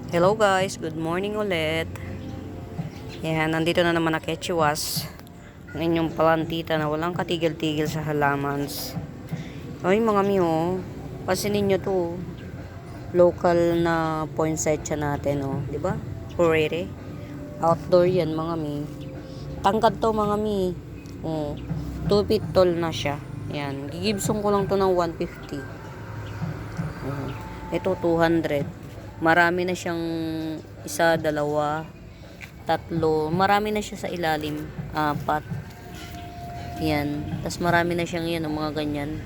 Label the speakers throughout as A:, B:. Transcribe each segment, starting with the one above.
A: Hello guys, good morning ulit. Yan, nandito na naman na Quechuas, ang inyong plantita na walang katigil-tigil sa halamans. Ay mga miho, pansinin nyo to, local na poinsettia natin, oh, di ba? Purere. Outdoor yan mga mi. Tangkad to mga mi. Oh, 2 feet tall na siya. Yan, gigibsong ko lang to ng 150. Ito 200. Marami na siyang isa, dalawa, tatlo. Marami na siya sa ilalim. Apat. Yan. Tapos marami na siyang yan, mga ganyan.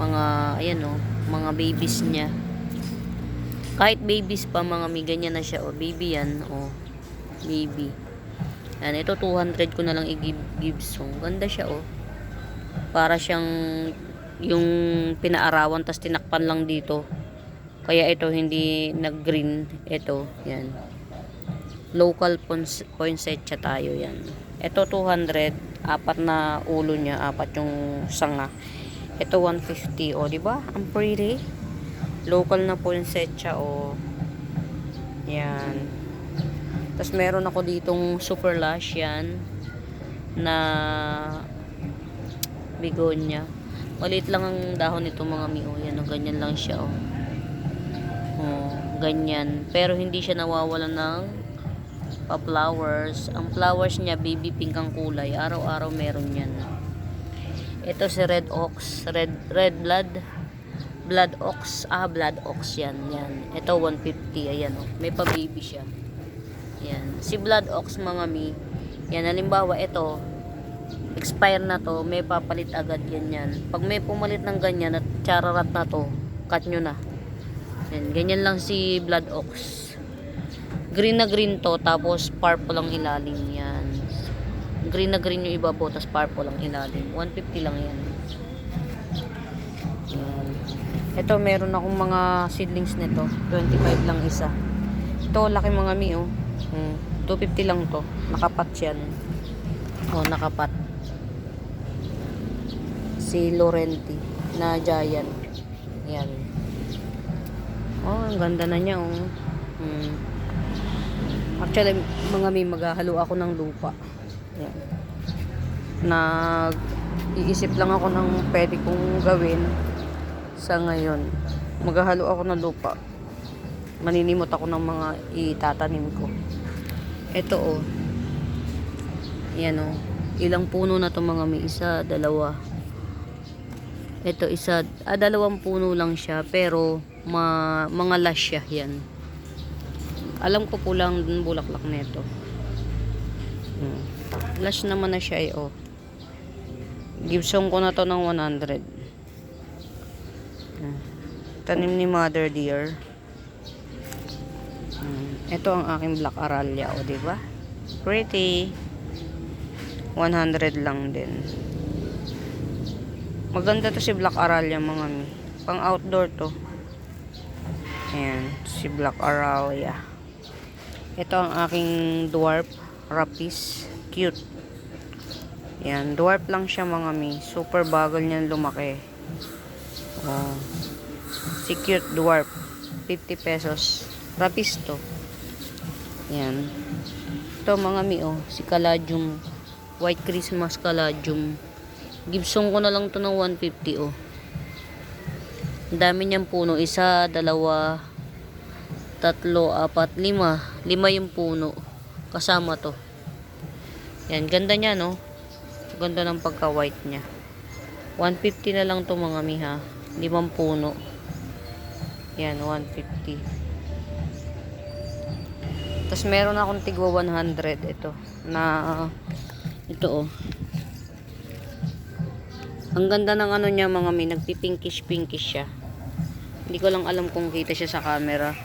A: Mga, ayan o, mga babies niya. Kahit babies pa, mga may ganyan na siya. O, baby yan. O, baby. Yan, ito 200 ko na lang i-gibsong. Ganda siya o. Para siyang yung pinaarawan, tapos tinakpan lang dito. Kaya ito hindi nag-green. Ito, yan. Local poinsettia tayo yan. Ito 200, apat na ulo niya, apat yung sanga. Ito 150, o di ba? Ang pretty. Local na poinsettia, o. Yan. Tapos meron ako ditong super lush yan na begonia. Maliit lang ang dahon nito mga miyo. Yan, ganyan lang siya, o. Ganyan, pero hindi siya nawawalan ng pa-flowers. Ang flowers niya baby pink ang kulay, araw-araw meron yan. Ito si red ox, red blood ox, blood ox yan. Ito 150, ayan oh. May pa baby siya. Yan, si blood ox mga mi. Yan, halimbawa ito expire na to, may papalit agad yan. Pag may pumalit ng ganyan at chararat na to, cut nyo na. Yan, ganyan lang si blood ox. Green na green to, tapos purple ang ilalim. Yan. Green na green yung ibabaw, tapos purple ang ilalim. 150 lang yan. Yan. Ito, meron akong mga seedlings nito. 25 lang isa. Ito, laki mga mi, oh. 250 lang to. Nakapat yan. Oh, nakapat. Si Laurenti na giant. Yan. Oh, ang ganda na niya, oh. Actually, mga may maghahalo ako ng lupa. Yan. Iisip lang ako ng pwede kong gawin sa ngayon. Maghahalo ako ng lupa. Maninimot ako ng mga itatanim ko. Ito, oh. Yan, oh. Ilang puno na to mga may? Isa, dalawa. Ito, isa. Dalawang puno lang siya, pero mga lush siya, yan. Alam ko pulang bulaklak nito. Lush naman na siya, oh. Gibsong ko na to ng 100. Tanim ni Mother Dear. Ito ang aking black aralia, oh, di ba? Pretty. 100 lang din. Maganda to si black aralia mga mi. Pang outdoor to. Ayan, si Black Aralia. Ito ang aking dwarf rapis. Cute. Ayan, dwarf lang siya mga mi. Super bagal niyan lumaki. Oh. Si cute dwarf. 50 pesos. Rapis to. Ayan. Ito mga mi, oh. Si caladium. White Christmas caladium. Gibsong ko na lang to ng 150, oh. Ang dami niyang puno. Isa, dalawa, tatlo, apat, lima. Lima yung puno. Kasama to. Yan, ganda niya, no? Ganda ng pagka-white niya. 150 na lang to mga miha. Limang puno. Yan, 150. Tapos meron akong tigwa 100. Ito. Ito, oh. Ang ganda ng ano niya mga mi, nagpipinkish-pinkish siya. Hindi ko lang alam kung kita siya sa camera.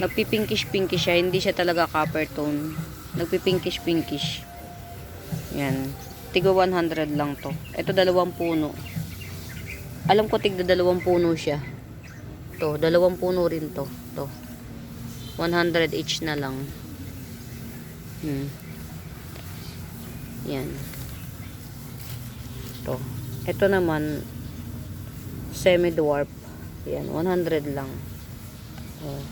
A: Nagpipinkish-pinkish siya, hindi siya talaga copper tone. Nagpipinkish-pinkish. Yan. Tigo 100 lang to. Ito dalawang puno. Alam ko tigda dalawang puno siya. To, dalawang puno rin to. To. 100 each na lang. Yan. To. Ito naman semi-dwarf. Yan, 100 lang. Oh.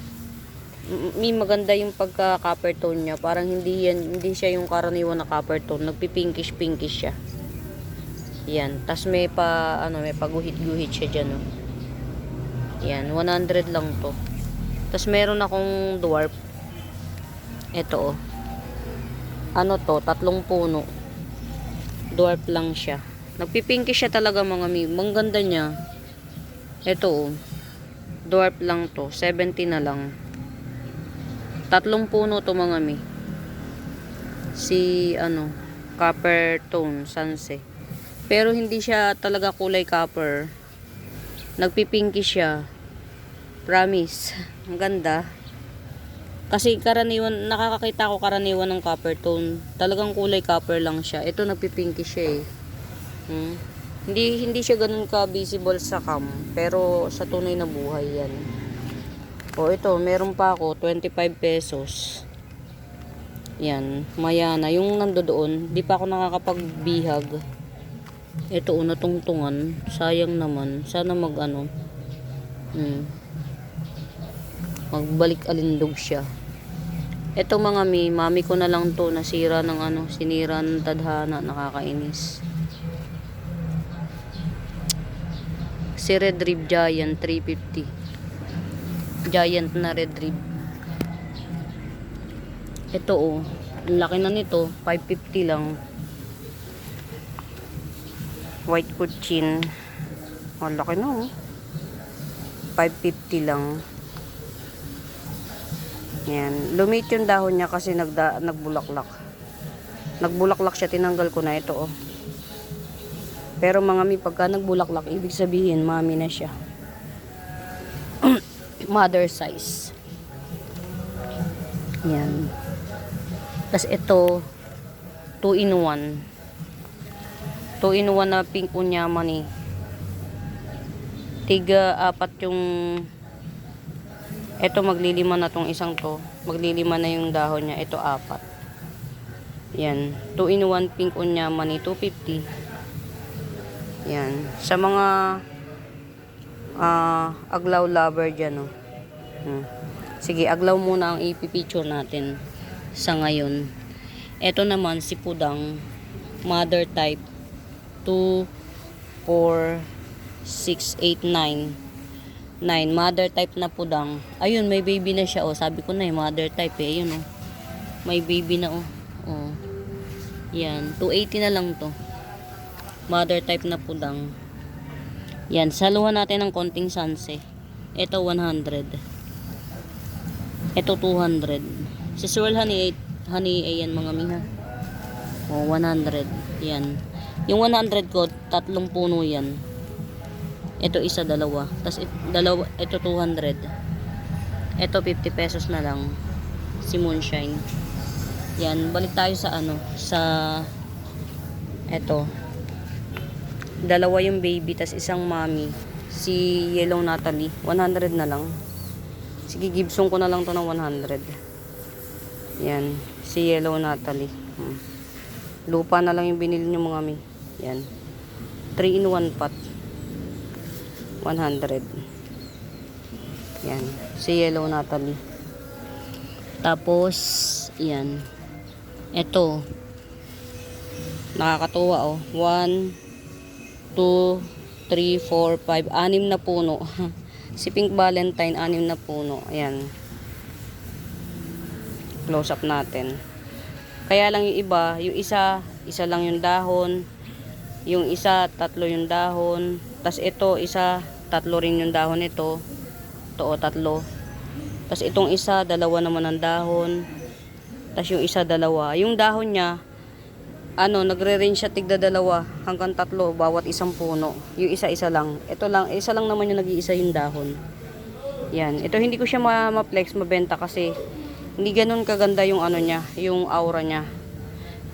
A: May maganda yung pagka copper tone niya. Parang hindi siya yung karaniwan na copper tone. Nagpi-pinkish siya. Yan. Tas may may paguhit-guhit siya diyan, oh. Yan, 100 lang to. Tas meron akong dwarf. Ito, oh. Ano to, 3 puno. Dwarf lang siya. Nagpi-pinkish siya talaga, mga mi. Ang ganda niya. Ito, oh. Dwarf lang to. 70 na lang. 3 puno to, mga mi. Si copper tone Sanse. Pero hindi siya talaga kulay copper. Nagpipinky siya. Promise. Ang ganda. Kasi karaniwan, nakakakita ko karaniwan ng copper tone. Talagang kulay copper lang siya. Ito nagpipinky siya, eh. Hindi siya ganun ka visible sa cam. Pero sa tunay na buhay yan. O ito, meron pa ako 25 pesos. Yan, Mayana. Yung nandoon, di pa ako nakakapagbihag. Ito, natungtungan. Sayang naman. Sana magbalik alindog siya. Ito, mga mami ko na lang to. Nasira ng sinira ng tadhana. Nakakainis. Si Red Rib Giant, 350. Giant na Red Rib. Ito, oh. Ang laki na nito. 550 lang. White Cochin. Ang laki na, oh. 550 lang. Yan. Lumit yung dahon niya kasi nagbulaklak. Nagbulaklak siya. Tinanggal ko na ito, oh. Pero mga pagka nagbulaklak, ibig sabihin, mami na siya. Mother size. Yan. Tapos ito, 2 in 1. 2 in 1 na pink unyama ni. Tiga 4 yung. Ito maglilima na tong isang to. Maglilima na yung dahon niya. Ito 4. Yan. 2 in 1 pink unyama ni. 250. Yan. Sa mga aglaw lover dyan, oh. Sige, aglaw muna ang ipipicture natin sa ngayon. Ito naman si Pudang mother type 2, 4, 6, 8, 9 mother type na Pudang. Ayun, may baby na siya, oh. Sabi ko na mother type, eh. Ayun, oh. May baby na, oh. Oh. Yan, 280 na lang to. Mother type na Pudang. Yan, saluhan natin ng konting Sanse. Ito 100. Ito 200. Si Swirl Honey yan, mga miha. O, 100. Yan. Yung 100 ko, 3 puno yan. Ito isa, dalawa. Tapos ito 200. Ito 50 pesos na lang. Si Moonshine. Yan, balik tayo sa sa ito. Dalawa yung baby, tas isang mami. Si Yellow Natalie, 100 na lang. Sige, Gibson ko na lang to ng 100. Yan, si Yellow Natalie. Lupa na lang yung binili nyo, mga mi. Yan, 3 in 1 pot, 100. Yan, si Yellow Natalie. Tapos yan, eto nakakatuwa, oh. 1, 2, 3, 4, 5, 6 na puno. Si Pink Valentine, 6 na puno. Ayan. Close up natin. Kaya lang yung iba, yung isa lang yung dahon. Yung isa, 3 yung dahon. Tas ito, isa, 3 rin yung dahon nito. Ito, 3. Tas itong isa, 2 naman ang dahon. Tas yung isa, 2. Yung dahon niya, nagre-range siya tigda 2 hanggang 3 bawat isang puno. Yung isa lang. Ito lang, isa lang naman yung nag-iisa yung dahon. Yan. Ito hindi ko siya ma-flex, mabenta kasi hindi ganun kaganda yung niya, yung aura niya.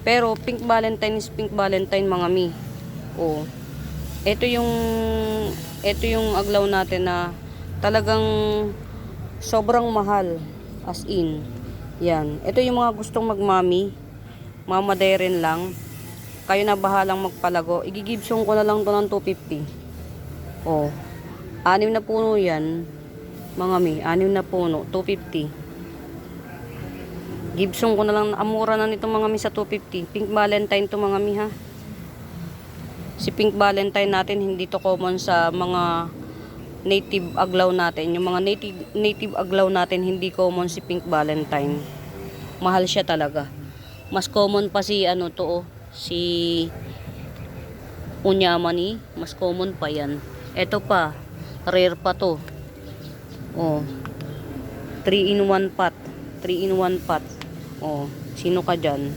A: Pero Pink Valentine is Pink Valentine, mga mi. Oh. Ito yung aglaw natin na talagang sobrang mahal, as in. Yan. Ito yung mga gustong magmami. Mamaday rin lang. Kayo na bahalang magpalago. Igigibsong ko na lang to ng 250. Oh. 6 na puno yan. Mga mi, 6 na puno. 250. Gibson ko na lang, amura na nito mga mi sa 250. Pink Valentine to mga mi ha. Si Pink Valentine natin hindi to common sa mga native aglaw natin. Yung mga native aglaw natin hindi common si Pink Valentine. Mahal siya talaga. Mas common pa si ano to oh, si Unyamani, mas common pa yan. Ito pa, rare pa to. Oh. 3 in 1 pot. 3 in 1 pot. Oh, sino ka dyan?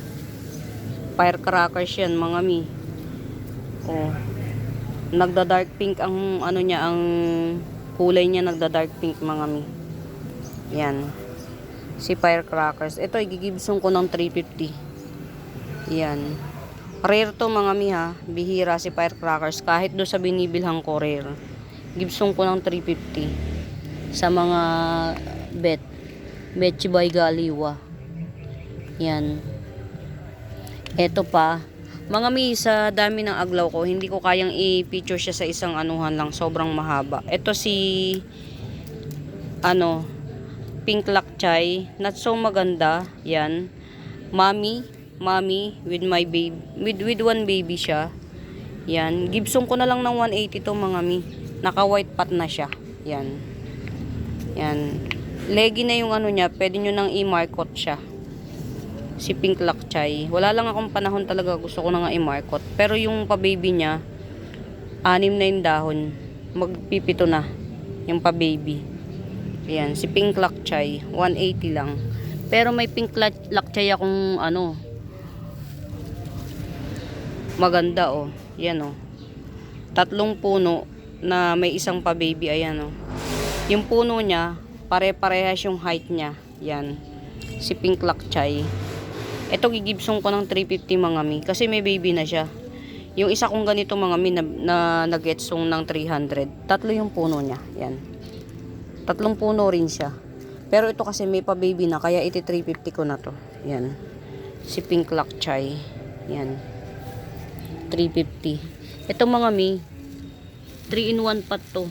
A: Firecrackers yan mga mi. Oh. Nagda dark pink ang ano niya, ang kulay niya nagda dark pink mga mi. Yan. Si Firecrackers. Ito igigibsong ko ng 350. Yan. Rare to mga mi ha. Bihira si Firecrackers. Kahit do sa binibilhang ko rare. Gibsong ko ng 350. Sa mga Betchi by Galiwa. Yan. Eto pa. Mga mi, sa dami ng aglaw ko, hindi ko kayang i-picture siya sa isang anuhan lang. Sobrang mahaba. Ito si ano, Pink Lakchay. Not so maganda. Yan. Mommy with my baby. With one baby siya. Yan. Gibson ko na lang ng 180 to mga mi. Naka white pot na siya. Yan. Yan. Leggy na yung ano niya. Pwede nyo nang i-markot siya. Si Pink Lakchay. Wala lang akong panahon talaga. Gusto ko na nga i-markot. Pero yung pa-baby niya, 6 na yung dahon. Magpipito na. Yung pa-baby. Ayan. Si Pink Lakchay. 180 lang. Pero may Pink Lakchay akong ano. Maganda oh. Yan oh. 3 puno na may isang pa-baby. Ayan oh. Yung puno niya, pare-parehas yung height niya. Yan. Si Pink Lakchay. Ito gigibsong ko ng 350 mga mi. Kasi may baby na siya. Yung isa kong ganito mga mi na nagetsong ng 300. 3 yung puno niya. Yan. 3 puno rin siya. Pero ito kasi may pa-baby na. Kaya iti 350 ko na to. Yan. Si Pink Lakchay. Yan. 350. Ito mga mi. 3 in 1 pot to.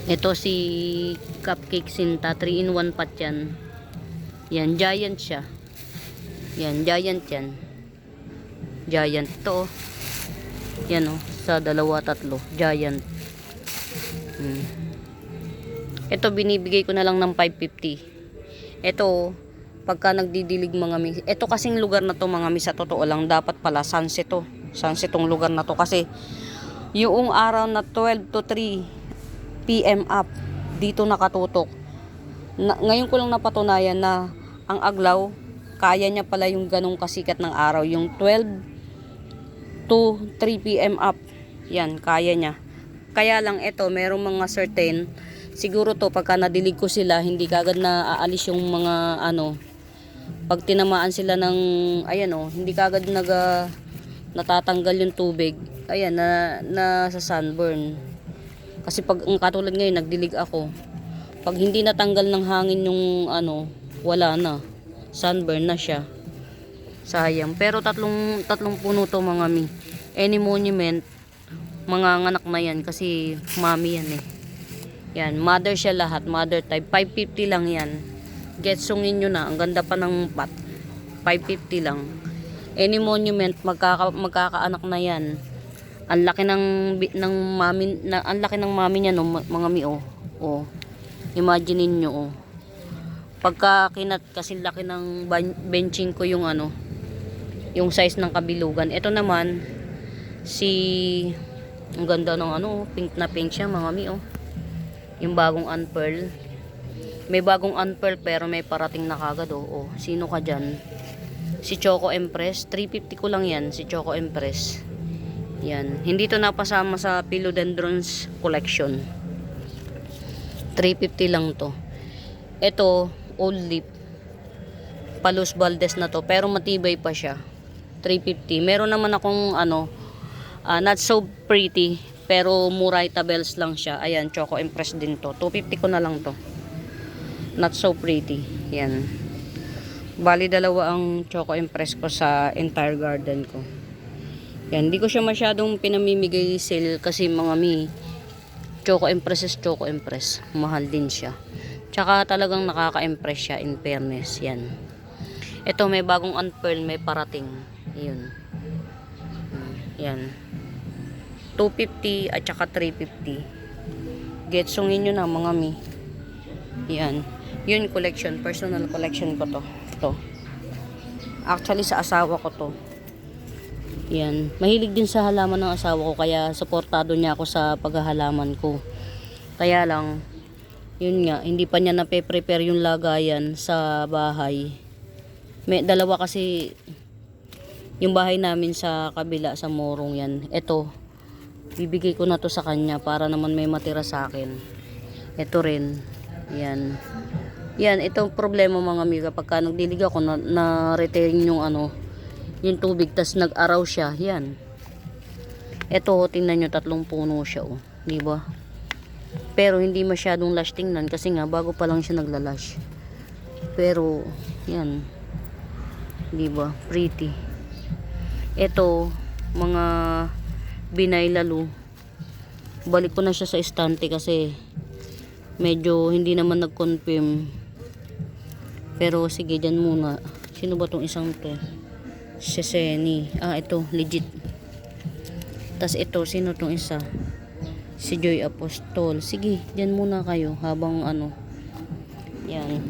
A: Ito si Cupcake Sinta, 3 in 1 pot yan. Yan, giant siya. Yan, giant yan. Giant. Ito oh. Yan oh, sa 2, 3. Giant. Ito binibigay ko na lang ng 550. Ito oh, pagka nagdidilig mga mi. Ito kasing lugar na to mga mi, sa totoo lang, dapat pala sunset to. Sunset tong lugar na to kasi yung araw na 12 to 3 PM up, dito nakatutok. Ngayon ko lang napatunayan na ang aglaw, kaya niya pala yung ganong kasikat ng araw. Yung 12 to 3 PM up. Yan, kaya niya. Kaya lang ito, merong mga certain, siguro to, pagka nadilig ko sila, hindi kagad na aalis yung mga ano, pag tinamaan sila ng, ayan o, hindi kagad natatanggal yung tubig. Ayan, na sa sunburn. Kasi pag ang katulad ngayon, nagdilig ako. Pag hindi natanggal ng hangin yung ano, wala na. Sunburn na siya. Sayang. Pero tatlong puno to mga mi. Any monument, mga nganak na yan kasi mami yan eh. Yan, mother siya lahat. Mother type. 550 lang yan. Getsungin nyo na. Ang ganda pa ng pot. 550 lang. Any monument, magkakaanak na yan. Ang laki ng mami, ang laki ng mami niya no, mga mi oh. Oh. Imagine niyo oh. Pagka kinat kasi laki ng benching ko yung ano, yung size ng kabilugan. Ito naman ang ganda ng ano, pink na pink siya mga mi oh. Yung bagong unpearl. May bagong unpearl pero may parating na kagad oh. Oh, sino ka diyan? Si Choco Empress, 350 ko lang yan, si Choco Empress. Yan, hindi to napasama sa Philodendrons collection. 350 lang to. Ito, old leaf. Palos Valdez na to, pero matibay pa siya. 350. Meron naman akong ano, not so pretty, pero Murayta bells lang siya. Ayan, Choco Empress din to. 250 ko na lang to. Not so pretty. Yan. Bali, 2 ang Choco Empress ko sa entire garden ko. Yan, hindi ko siya masyadong pinamimigay sale kasi mga mi, Choco Empress is Choco Empress. Mahal din siya. Tsaka talagang nakaka-impress siya, in fairness. Yan. Ito, may bagong unpearl, may parating. Yun. Yan. 250 at saka 350. Getsungin nyo na mga mi. Yan. Yun collection. Personal collection ko to. Ito. Actually sa asawa ko to. Yan. Mahilig din sa halaman ng asawa ko. Kaya supportado niya ako sa paghahalaman ko. Kaya lang, yun nga, hindi pa niya nape-prepare yung lagayan sa bahay. May dalawa kasi yung bahay namin sa kabila sa Morong yan. Ito, bibigay ko na to sa kanya para naman may matira sa akin. Ito rin. Yan. Yan, itong problema mga amiga. Pagka nagdilig ako na-retain yung yung tubig, tas nag-araw siya. Yan. Ito, tingnan nyo, 3 puno siya. Oh. Diba? Pero hindi masyadong lash tingnan kasi nga bago pa lang siya naglalash. Pero, yan. Diba? Pretty. Ito, mga binay lalo. Balik ko na siya sa estante kasi medyo hindi naman nag-confirm. Pero sige, dyan muna. Sino ba tong isang to? Si Seni. Ito, legit. Tas ito, sino tong isa? Si Joy Apostol. Sige, dyan muna kayo habang yan.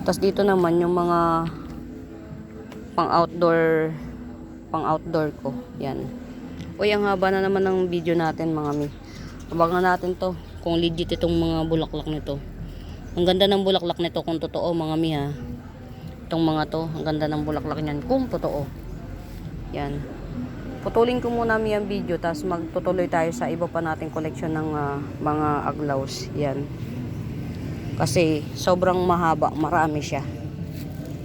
A: Tas dito naman yung mga pang outdoor ko. Yan. Uy, ang haba na naman ng video natin mga mi. Abangan natin to kung legit itong mga bulaklak nito. Ang ganda ng bulaklak nito kung totoo mga mi ha. Itong mga to, ang ganda ng bulaklak niyan kung totoo. Yan. Putulin ko muna mi ang video tapos magtutuloy tayo sa iba pa nating collection ng mga aglaws. Yan. Kasi sobrang mahaba, marami siya.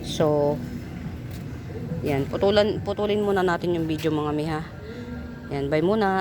A: So, yan. Putulin muna natin yung video mga mi ha. Yan, bye muna.